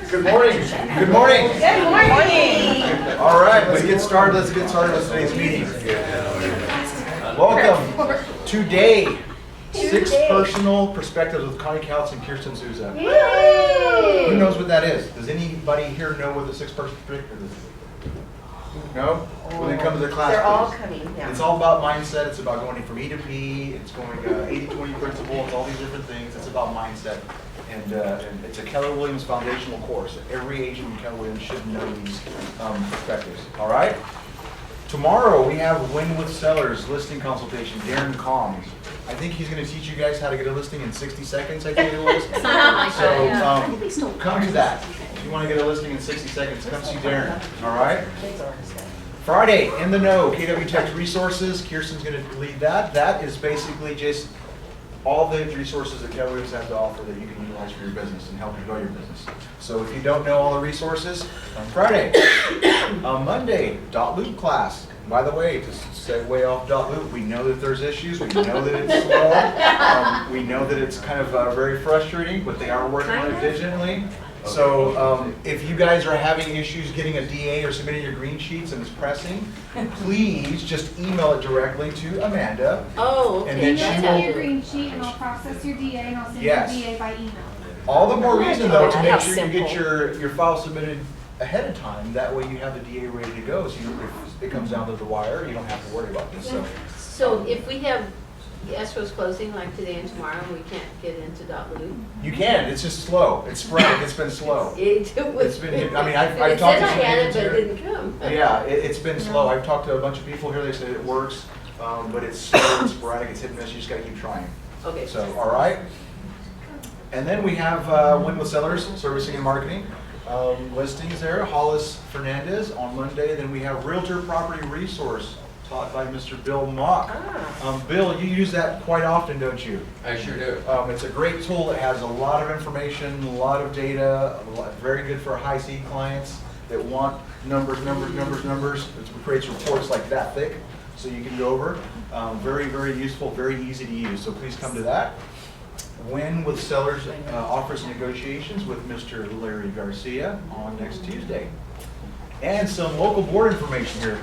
Good morning. Good morning. Good morning. All right, let's get started. Let's get started with today's meeting. Welcome. Today, 6 personal perspectives with Connie Couts and Kirsten Souza. Who knows what that is? Does anybody here know what the 6 perspective is? No? When it comes to the class, They're all please. coming. Yeah. It's all about mindset. It's about going from E to P. It's going 80-20 principle. It's all these different things. It's about mindset. And it's a Keller Williams foundational course. Every agent in Keller Williams should know these perspectives. All right? Tomorrow we have Win with Sellers listing consultation. Darren Combs. I think he's going to teach you guys how to get a listing in 60 seconds, I think it was. So come to that. If you want to get a listing in 60 seconds, come see Darren. All right? Friday, In the Know, KW Tech Resources. Kirsten's going to lead that. That is basically just all the resources that Keller Williams has to offer that you can utilize for your business and help you grow your business. So if you don't know all the resources, on Friday. On Monday, .loop class. By the way, to segue off .loop, we know that there's issues. We know that it's slow. We know that it's kind of very frustrating, but they are working on it digitally. So if you guys are having issues getting a DA or submitting your green sheets and it's pressing, please just email it directly to Amanda. Oh, okay. And then Send she me will. your green sheet and I'll process your DA and I'll send Yes. your DA by email. All the more reason though to How make sure you simple. get your file submitted ahead of time. That way you have the DA ready to go. So if it comes down to the wire, you don't have to worry about this. So if we have the escrow's closing like today and tomorrow, and we can't get into .loop? You can. It's just slow. It's sporadic. It's been slow. It was. It's been. I mean, I've It talked said to I some had it, agents but it here. didn't come. Yeah, it's been slow. I've talked to a bunch of people here. They say it works, but it's slow. It's sporadic. It's hit and miss. You just got to keep trying. Okay. So, all right. And then we have Win with Sellers, servicing and marketing. Listings there, Hollis Fernandez on Monday. Then we have Realtor Property Resource, taught by Mr. Bill Mock. Bill, you use that quite often, don't you? I sure do. It's a great tool. It has a lot of information, a lot of data, very good for high seed clients that want numbers. It creates reports like that thick, so you can go over. Very, very useful, very easy to use. So please come to that. Win with Sellers offers negotiations with Mr. Larry Garcia on next Tuesday. And some local board information here.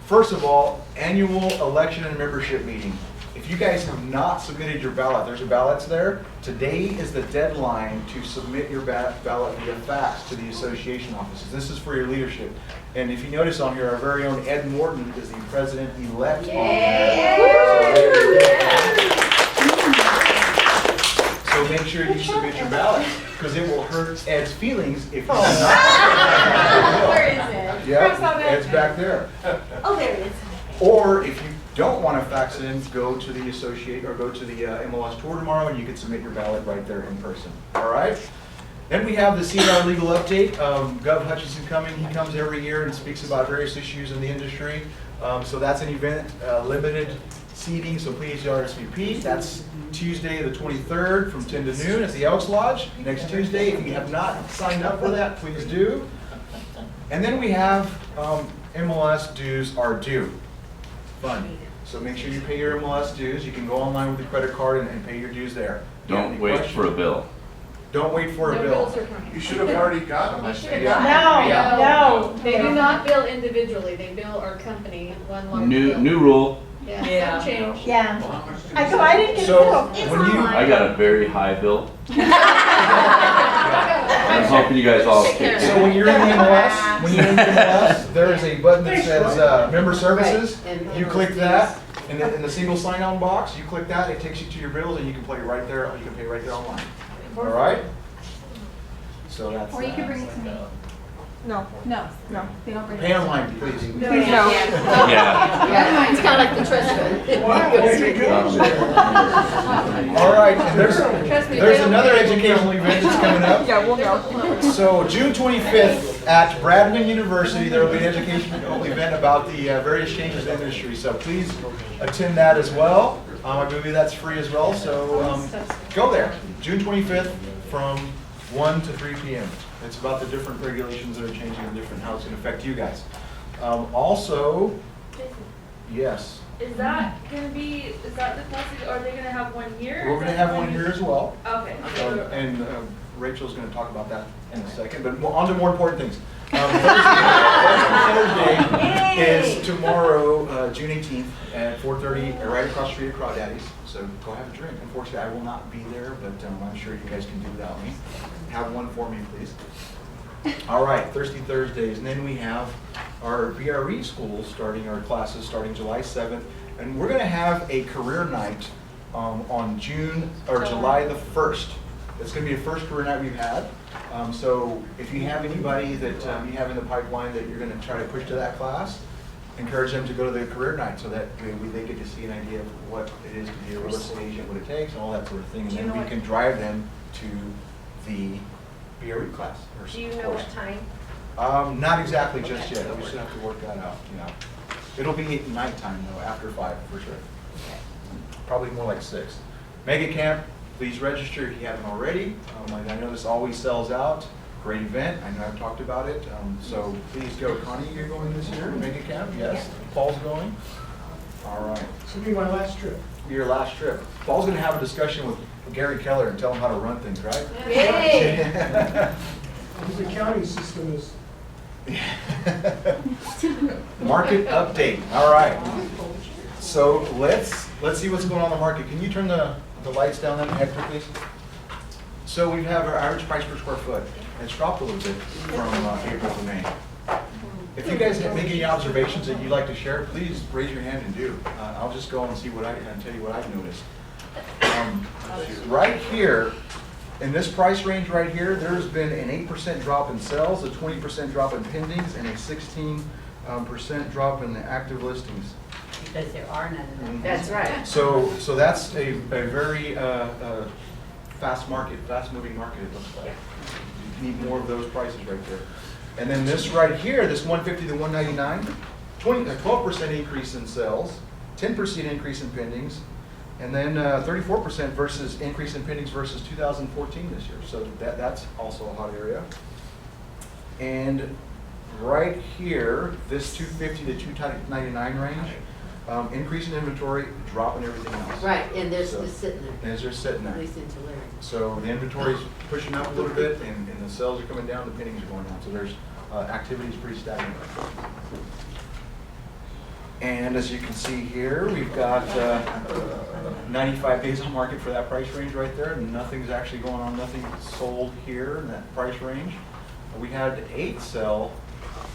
First of all, annual election and membership meeting. If you guys have not submitted your ballot, there's your ballots there. Today is the deadline to submit your ballot via fax to the association offices. This is for your leadership. And if you notice on here, our very own Ed Morton is the president-elect on there. So make sure you submit your ballot, because it will hurt Ed's feelings if you do not. Where is it? Yeah, Ed's back there. Oh, there it is. Or if you don't want to fax it in, go to the associate or go to the MLS tour tomorrow, and you can submit your ballot right there in person. All right. Then we have the CR legal update. Gov Hutchinson coming. He comes every year and speaks about various issues in the industry. So that's an event, limited seating. So please RSVP. That's Tuesday the 23rd from 10 to noon at the Elks Lodge. Next Tuesday. If you have not signed up for that, please do. And then we have MLS dues are due. Fun. So make sure you pay your MLS dues. You can go online with a credit card and pay your dues there. Don't wait for a bill. Don't wait for a bill. You should have already got them. Yeah. No, They do not bill individually, they bill our company, one large bill. New rule. Yeah, some change. Yeah. I didn't get So it. when you I got a very high bill. I'm hoping you guys all take So it. when you're in the MLS, there is a button that says Member Services. Right, and You click that, and in the single sign-on box, you click that, it takes you to your bills, and you can play right there. You can pay right there online. All right. So that's. Or you can bring it to me. No. No, they don't bring it. Pay online, please. No. Yeah. Yeah, it's kind of like the trust fund. All right. And there's Trust me, there's they don't another pay. educational event that's coming up. Yeah, we'll know. So June 25th at Bradman University, there will be an educational event about the various changes in the industry. So please attend that as well. I believe that's free as well. So go there, June 25th from 1 to 3 p.m. It's about the different regulations that are changing and different how it's going to affect you guys. Also, yes, Is that gonna be, is that the policy, are they gonna have 1 year? we're going to have one here as well. Okay. And Rachel's gonna talk about that in a second, but on to more important things. Thursday is tomorrow, June 18th at 4:30, right across the street at Crawdaddy's. So go have a drink. Unfortunately, I will not be there, but I'm sure you guys can do without me. Have one for me, please. All right, Thirsty Thursdays, and then we have our BRE schools starting, our classes starting July 7th, and we're gonna have a career night on July the 1st. It's gonna be the first career night we've had. So if you have anybody that you have in the pipeline that you're gonna try to push to that class, encourage them to go to the career night so that they get to see an idea of what it is to be a real estate agent, what it takes, and all that sort of thing. And then we can drive them to the BRE class. Do you know what time? Not exactly just yet. We should have to work that out, you know. It'll be at nighttime though, after 5 for sure. Probably more like 6. Mega Camp, please register if you haven't already. I know this always sells out. Great event. I know I've talked about it. So please go. Connie, you're going this year to Mega Camp? Yes. Paul's going? All right. This will be my last trip. Your last trip. Paul's going to have a discussion with Gary Keller and tell him how to run things, right? Yay! The accounting system is. Market update. All right. So let's see what's going on in the market. Can you turn the lights down then, Hector, please? So we have our average price per square foot. It's dropped a little bit from April to May. If you guys make any observations that you'd like to share, please raise your hand and do. I'll just go and see what and tell you what I've noticed. Right here, in this price range right here, there's been an 8% drop in sales, a 20% drop in pendings, and a 16% drop in the active listings. Because there are none of them. That's right. So that's a very fast market, fast moving market it looks like. You need more of those prices right there. And then this right here, this 150 to 199, 12% increase in sales, 10% increase in pendings, and then 34% versus increase in pendings versus 2014 this year. So that's also a hot area. And right here, this 250 to 299 range, increase in inventory, drop in everything else. Right, and there's So- just sitting there, And they're sitting at there. least in Tulare. So the inventory's pushing up a little bit, and the sales are coming down, the pendings are going down. So there's activity's pretty stagnant. And as you can see here, we've got 95 days on market for that price range right there. Nothing's actually going on, nothing sold here in that price range. We had 8 sell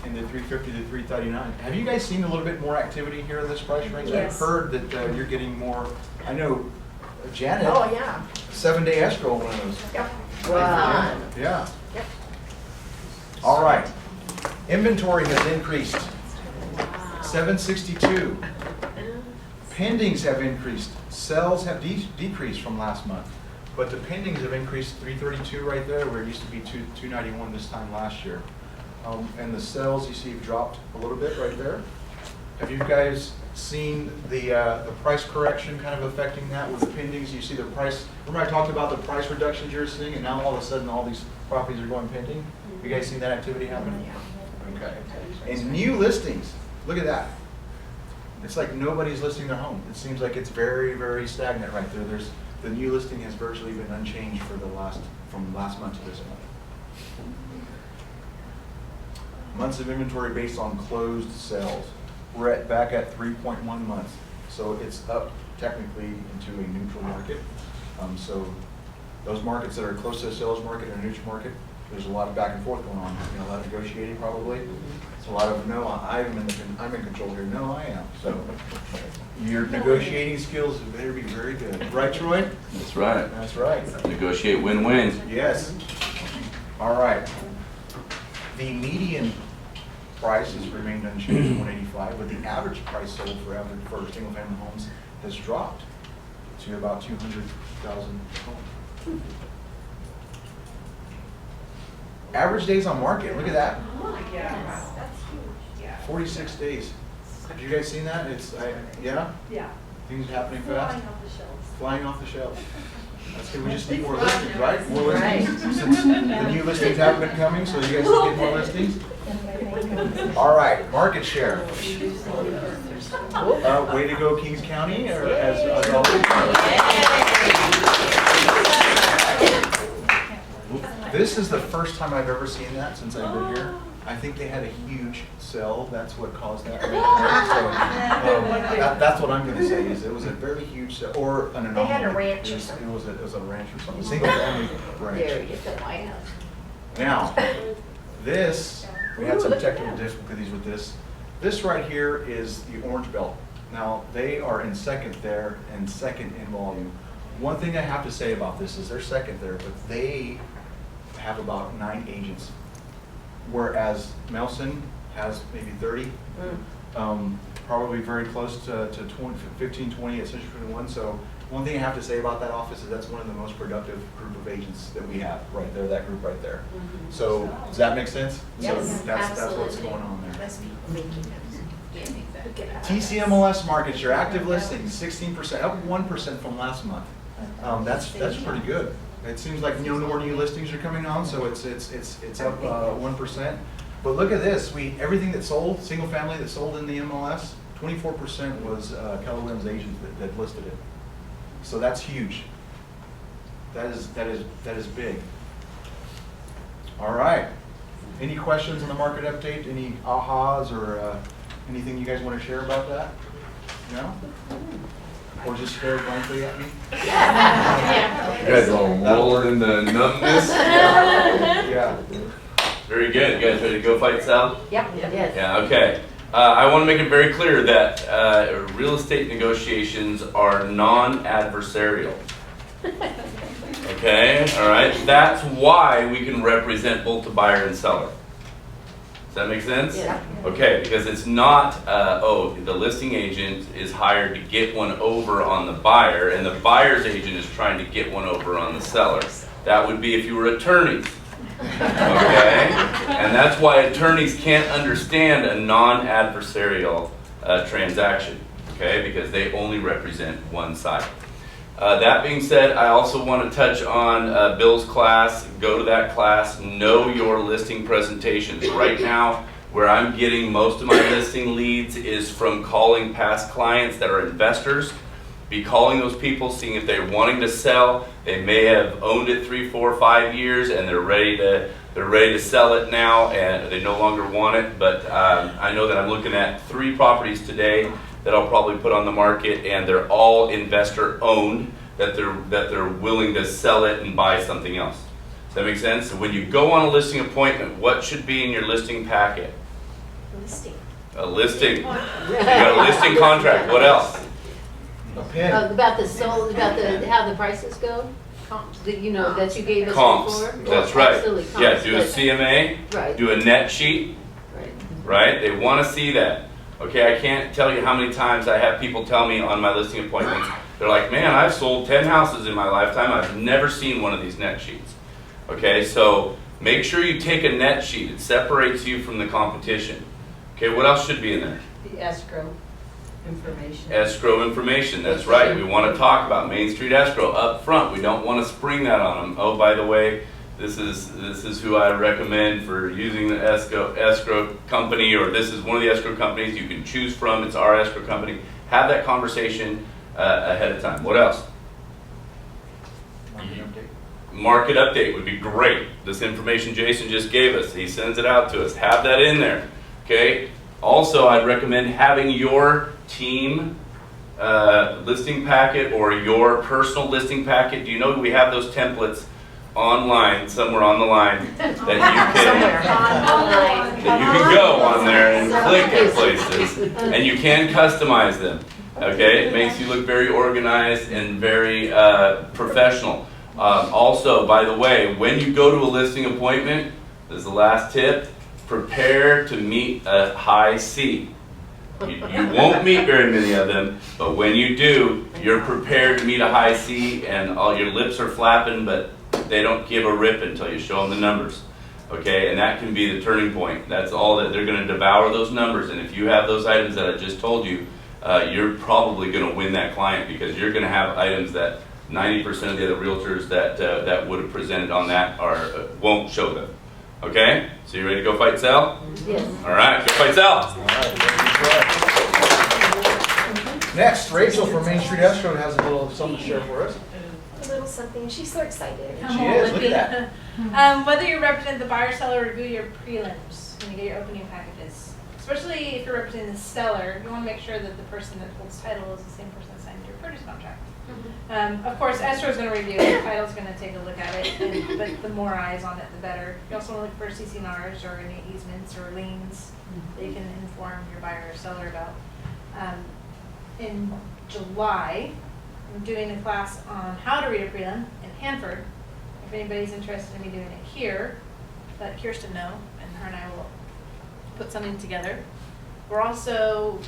in the 350 to 339. Have you guys seen a little bit more activity here in this price range? Yes. I've heard that you're getting more. I know Janet. Oh, yeah. 7-day escrow on one of those. Yep. Wow. Yeah. Yep. All right. Inventory has increased. 762. Pendings have increased. Sales have decreased from last month. But the pendings have increased 332 right there, where it used to be 291 this time last year. And the sales you see have dropped a little bit right there. Have you guys seen the price correction kind of affecting that with the pendings? You see the price, remember I talked about the price reductions you're seeing, and now all of a sudden all these properties are going pending? Have you guys seen that activity happen? Okay. And new listings, look at that. It's like nobody's listing their home. It seems like it's very, very stagnant right there. The new listing has virtually been unchanged for from last month to this month. Months of inventory based on closed sales. We're back at 3.1 months. So it's up technically into a neutral market. So those markets that are close to the sales market or neutral market, there's a lot of back and forth going on. You know, a lot of negotiating probably. It's a lot of no, I'm in control here. No, I am. So your negotiating skills better be very good. Right, Troy? That's right. That's right. Negotiate win-win. Yes. All right. The median price has remained unchanged at 185, but the average price sold for single-family homes has dropped to about 200,000 homes. Average days on market, look at that. Yes, that's huge. 46 days. Have you guys seen that? Yeah? Yeah. Things happening fast? Flying off the shelves. Flying off the shelves. That's good. We just need more listings, right? More Right. listings. Since the new listings haven't been coming, so you guys can get more listings. All right, market share. Way to go, Kings County, or as always. This is the first time I've ever seen that since I've been here. I think they had a huge sale, that's what caused that. That's what I'm gonna say, is it was a very huge sale, or an anomaly. They had a ranch or It something. was a ranch or something, single family There, ranch. get the White House. Now, this, we had some technical difficulties with this. This right here is the Orange Belt. Now, they are in second there and second in volume. One thing I have to say about this is they're second there, but they have about 9 agents. Whereas Melson has maybe 30, probably very close to 20, 15, 20 at Century 21. So one thing I have to say about that office is that's one of the most productive group of agents that we have right there, that group right there. So does that make sense? Yes, So that's what's absolutely. going on there. Must be making it. TCMLS markets, your active listings, 16%, up 1% from last month. That's pretty good. It seems like no more new listings are coming on, so it's up 1%. But look at this, everything that sold, single family that sold in the MLS, 24% was Keller Williams agents that listed it. So that's huge. That is big. All right. Any questions on the market update? Any ahas or anything you guys want to share about that? No? Or just stare blankly at me? You guys all rolling into numbness. Yeah. Very good. You guys ready to go fight Sal? Yep. Yes. Yeah, okay. I want to make it very clear that real estate negotiations are non-adversarial. Okay, all right? That's why we can represent both the buyer and seller. Does that make sense? Yeah. Okay, because it's not, the listing agent is hired to get one over on the buyer, and the buyer's agent is trying to get one over on the seller. That would be if you were attorneys. Okay? And that's why attorneys can't understand a non-adversarial transaction, okay? Because they only represent one side. That being said, I also want to touch on Bill's class. Go to that class. Know your listing presentations. Right now, where I'm getting most of my listing leads is from calling past clients that are investors. Be calling those people, seeing if they're wanting to sell. They may have owned it 3, 4, 5 years, and they're ready to sell it now, and they no longer want it. But I know that I'm looking at 3 properties today that I'll probably put on the market, and they're all investor owned, that they're willing to sell it and buy something else. Does that make sense? So when you go on a listing appointment, what should be in your listing packet? Listing. A listing. You got a listing contract. What else? A pin. About the sold, how the prices go? That you gave us Comps. before? That's right. Absolutely, Yeah, comps, do a but- CMA, Right. do a net sheet, Right. right? They want to see that. Okay, I can't tell you how many times I have people tell me on my listing appointments, they're like, man, I've sold 10 houses in my lifetime. I've never seen one of these net sheets. Okay, so make sure you take a net sheet. It separates you from the competition. Okay, what else should be in there? The escrow information. Escrow information, that's right. We want to talk about Main Street escrow up front. We don't want to spring that on them. Oh, by the way, this is who I recommend for using the escrow company, or this is one of the escrow companies you can choose from. It's our escrow company. Have that conversation ahead of time. What else? Market update. Market update would be great. This information Jason just gave us, he sends it out to us. Have that in there. Okay. Also, I'd recommend having your team listing packet or your personal listing packet. Do you know we have those templates online, somewhere on the line, that you can go on there and click at places, and you can customize them. Okay, it makes you look very organized and very professional. Also, by the way, when you go to a listing appointment, this is the last tip, prepare to meet a high C. You won't meet very many of them, but when you do, you're prepared to meet a high C, and all your lips are flapping, but they don't give a rip until you show them the numbers. Okay, and that can be the turning point. That's all that they're going to devour, those numbers. And if you have those items that I just told you, you're probably going to win that client, because you're going to have items that 90% of the other realtors that would have presented on that won't show them. Okay, so you ready to go fight Sal? Yes. All right, go fight Sal. All right, next, Rachel from Main Street Escrow has a little something to share for us. a little something. She's so excited. Come She on, is, look Libby. at that. Whether you represent the buyer, seller, review your prelims when you get your opening packages. Especially if you're representing the seller, you want to make sure that the person that holds title is the same person that signed your purchase contract. Of course, escrow's going to review it, title's going to take a look at it, but the more eyes on it, the better. You also want to look for CC&Rs or any easements or liens that you can inform your buyer or seller about. In July, I'm doing a class on how to read a prelim in Hanford. If anybody's interested in me doing it here, let Kirsten know, and her and I will put something together. We're also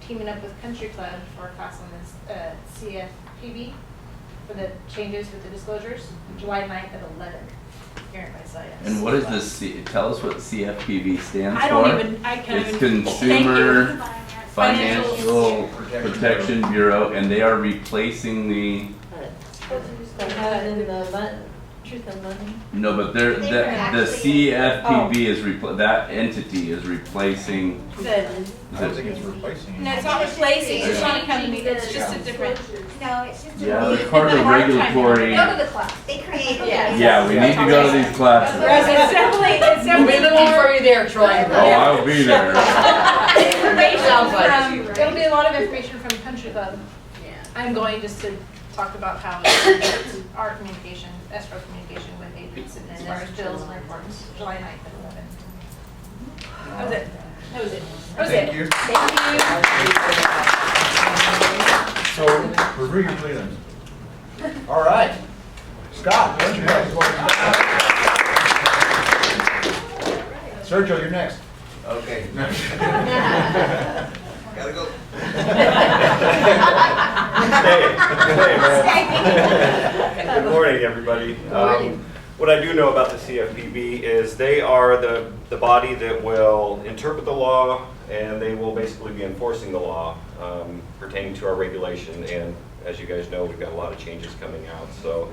teaming up with Country Club for a class on this CFPB for the changes with the disclosures, July 9th at 11 here in Visalia. And what is this, tell us what CFPB stands for? I don't even, I can't It's even. Consumer Financial Financial Protection Bureau, and they are replacing the, Truth and money. no, but they're, They the were actually- CFPB is, that entity is replacing, Good. I don't think it's replacing. No, it's not replacing, it's not a company, it's just a different. No, it's just yeah, a they're part of the regulatory. Go to the class. They created Yeah. it. Yeah, we need to go to these classes. It's definitely more. you there, Troy. Oh, I'll be there. Information Sounds like from, you, right? it'll be a lot of information from Country Club. Yeah. I'm going just to talk about how it's our communication, escrow communication with agents and as far as bills and reports, July 9th at 11. That was it. That was it. That was Thank it. you. Thank you. So, review your prelims. All right. Scott, what's your next? Sergio, you're next. Okay. Gotta go. Good morning, everybody. What I do know about the CFPB is they are the body that will interpret the law, and they will basically be enforcing the law pertaining to our regulation. And as you guys know, we've got a lot of changes coming out. So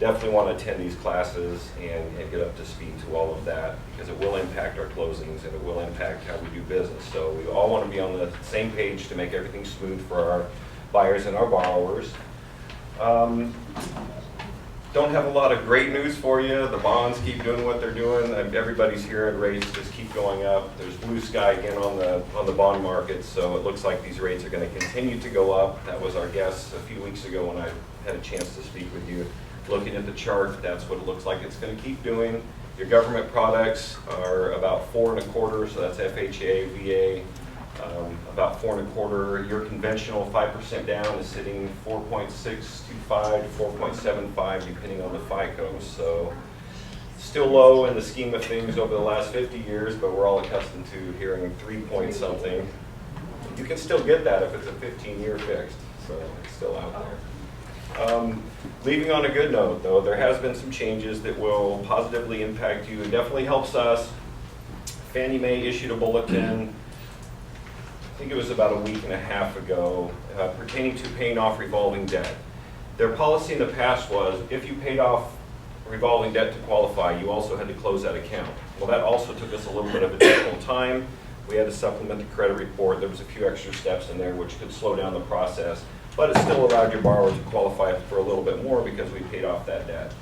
definitely want to attend these classes and get up to speed to all of that, because it will impact our closings and it will impact how we do business. So we all want to be on the same page to make everything smooth for our buyers and our borrowers. Don't have a lot of great news for you. The bonds keep doing what they're doing. Everybody's here at rates just keep going up. There's blue sky again on the bond market, so it looks like these rates are going to continue to go up. That was our guess a few weeks ago when I had a chance to speak with you. Looking at the chart, that's what it looks like it's going to keep doing. Your government products are about 4 1/4, so that's FHA, VA, about 4 1/4. Your conventional 5% down is sitting 4.625 to 4.75, depending on the FICO. So still low in the scheme of things over the last 50 years, but we're all accustomed to hearing 3 point something. You can still get that if it's a 15-year fixed, so it's still out there. Leaving on a good note, though, there has been some changes that will positively impact you. It definitely helps us. Fannie Mae issued a bulletin, I think it was about a week and a half ago, pertaining to paying off revolving debt. Their policy in the past was if you paid off revolving debt to qualify, you also had to close that account. Well, that also took us a little bit of additional time. We had to supplement the credit report. There was a few extra steps in there which could slow down the process. But it still allowed your borrower to qualify for a little bit more because we paid off that debt.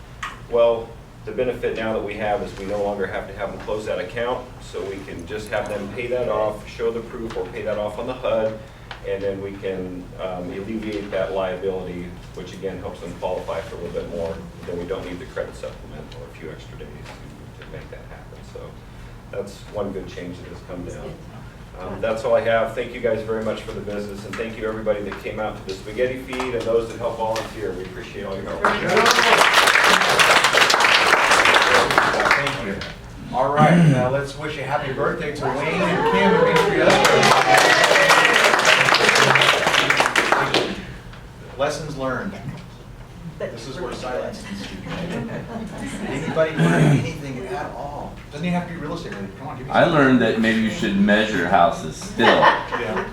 Well, the benefit now that we have is we no longer have to have them close that account, so we can just have them pay that off, show the proof, or pay that off on the HUD, and then we can alleviate that liability, which again helps them qualify for a little bit more. Then we don't need the credit supplement or a few extra days to make that happen. So that's one good change that has come down. That's all I have. Thank you guys very much for the business, and thank you everybody that came out to the spaghetti feed and those that helped volunteer. We appreciate all your help. Thank you. All right, now let's wish a happy birthday to Wayne and Kim at Main Street. Lessons learned. This is where silence ensues. Anybody learn anything at all? Doesn't even have to be real estate related. Come on, give me I something. learned that maybe you should measure houses still. Yeah.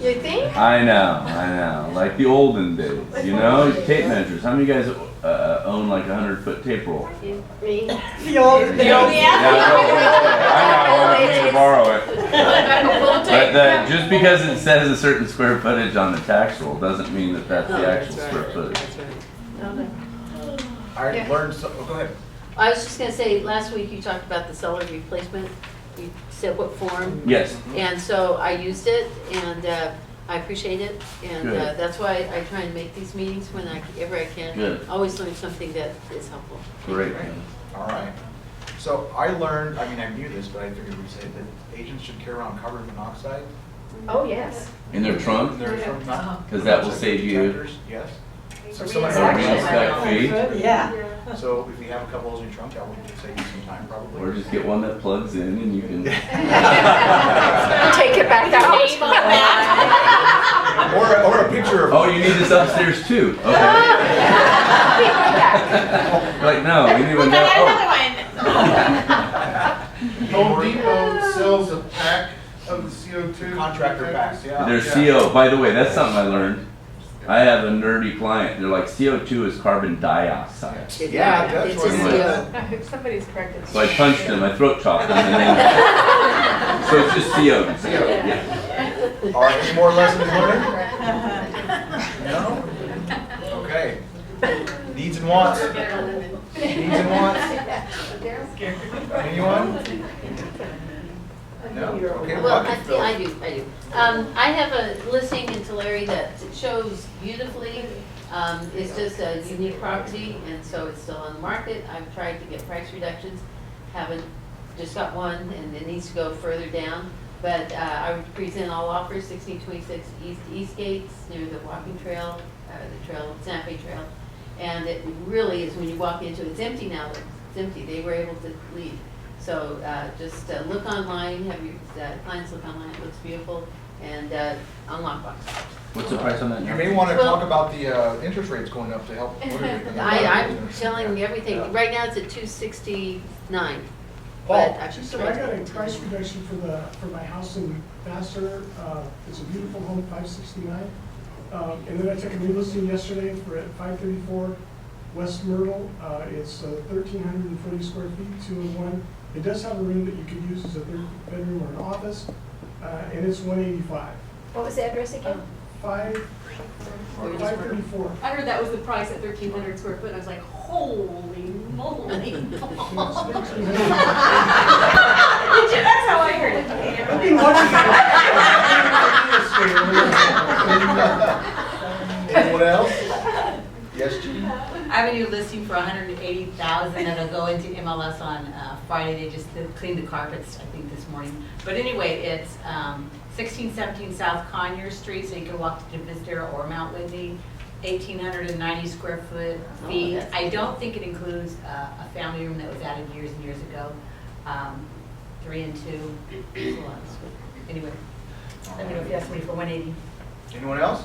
You think? I know, like the olden days, you know, tape measures. How many guys own like 100-foot tape roll? Me? I need to borrow it. But just because it says a certain square footage on the tax roll doesn't mean that that's the actual square footage. Okay. I Yeah. learned, oh, go ahead. I was just gonna say, last week you talked about the cellar replacement. You said what form. Yes. And so I used it, and I appreciate it. And Good. that's why I try and make these meetings whenever I can. Good. Always learn something that is helpful. Great. All right. So I learned, I mean, I knew this, but I figured we'd say that agents should carry around carbon monoxide. Oh, yes. In their trunk? Their trunk, not- 'Cause that will save you- Detectors, yes. So A somebody- reinspect fee, Yeah. So if you have a couple of those in your trunk, that would save you some time probably. or just get one that plugs in and you can. Take it back out. Or a picture of. Oh, you need this upstairs too? Okay. Like, no, we need one now. Home Depot sells a pack of the CO2. Contractor packs, yeah. There's CO, by the way, that's something I learned. I have a nerdy client, they're like, CO2 is carbon dioxide. Yeah, that's It's what a it CO. is. Somebody's corrected. So I punched them, I throat chopped them, and then, so it's just CO. Yeah. All right, any more lessons learned? No? Okay. Needs and wants. Needs and wants. Anyone? No? Okay, Well, bucket fill. I do. I have a listing in Tulare that shows beautifully. It's just a unique property, and so it's still on the market. I've tried to get price reductions, haven't, just got one, and it needs to go further down. But I would present all offers, 1626 East Gates, near the walking trail, the trail, Santa Fe Trail. And it really is, when you walk into it, it's empty now, it's empty. They were able to leave. So just look online, have your clients look online, it looks beautiful, and on lockbox. What's the price on that? You may want to Well- talk about the interest rates going up to help. I'm telling you everything. Right now it's at 269. Paul, But I She should said, I got a price reduction for my house in Vassar. It's a beautiful home, 569. And then I took a new listing yesterday for at 534 West Myrtle. It's 1,340 square feet, 2-in-1. It does have a room that you could use as a third bedroom or an office, and it's 185. What was the address again? 534. I heard that was the price at 1,300 square foot, and I was like, holy moly. That's how I heard it. I've been watching Anyone else? Yes, Jean? I have a new listing for $180,000 that'll go into MLS on Friday. They just cleaned the carpets, I think, this morning. But anyway, it's 1617 South Conyers Street, so you can walk to Visitor or Mount Whitney. 1,890 square foot feet. that's I don't think it includes a family room that was added years and years ago. 3 and 2. Anyway, let me know if you ask me for 180. Anyone else?